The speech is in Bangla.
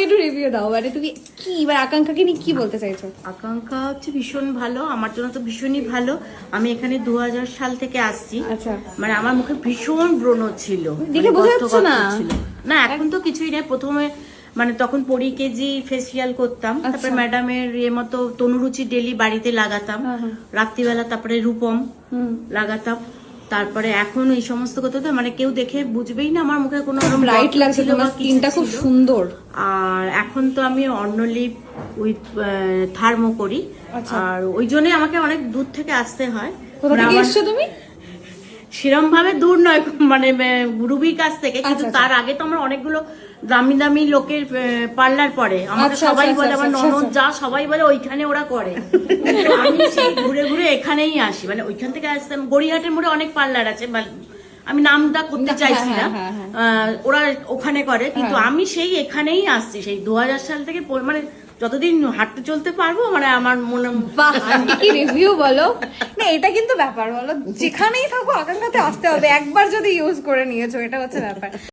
একটু রিভিউ দাও, মানে তুমি কি এবার আকাঙ্ক্ষাকে নিয়ে কি বলতে চাইছো? আকাঙ্ক্ষা হচ্ছে ভীষণ ভালো, আমার জন্য তো ভীষণই ভালো। আমি এখানে 2000 সাল থেকে আসছি। আচ্ছা। মানে আমার মুখে ভীষণ ব্রণ ছিল, দেখে মানে বোঝা গর্ত যাচ্ছে গর্ত না। ছিল। না এখন তো কিছুই নেই, প্রথমে মানে তখন 20 কেজি ফেসিয়াল করতাম, তারপরে ম্যাডামের মতো তনুরুচি ডেলি বাড়িতে লাগাতাম রাত্রিবেলা, তারপরে রূপম লাগাতাম, তারপরে এখন এই সমস্ত কথা তো মানে কেউ দেখে বুঝবেই না আমার মুখে কোনো ব্রাইট লাগছে, তোমার স্কিনটা খুব সুন্দর। আর এখন তো আমি অন্নলিপ উইথ থার্মো করি, আর ওই জন্য আমাকে অনেক দূর থেকে আসতে হয়। কোথা থেকে এসছো তুমি? সেরম ভাবে দূর নয়, মানে রুবির কাছ থেকে, কিন্তু তার আগে তো আমার অনেকগুলো দামি দামি লোকের পার্লার পরে আমাকে সবাই বলে, আমার ননদ যা সবাই বলে ওইখানে ওরা করে। আমি সেই ঘুরে ঘুরে এখানেই আসি, মানে ওইখান থেকে আসতাম। গড়িয়াহাটের মোড়ে অনেক পার্লার আছে, আমি নামটা করতে চাইছি না, ওরা ওখানে করে, কিন্তু আমি সেই এখানেই আসছি সেই 2000 সাল থেকে, মানে যতদিন হাঁটতে চলতে পারবো, মানে আমার মনে। কি রিভিউ বলো না, এটা কিন্তু ব্যাপার বলো, যেখানেই থাকো আকাঙ্ক্ষাতে আসতে হবে, একবার যদি ইউজ করে নিয়েছো, এটা হচ্ছে ব্যাপার।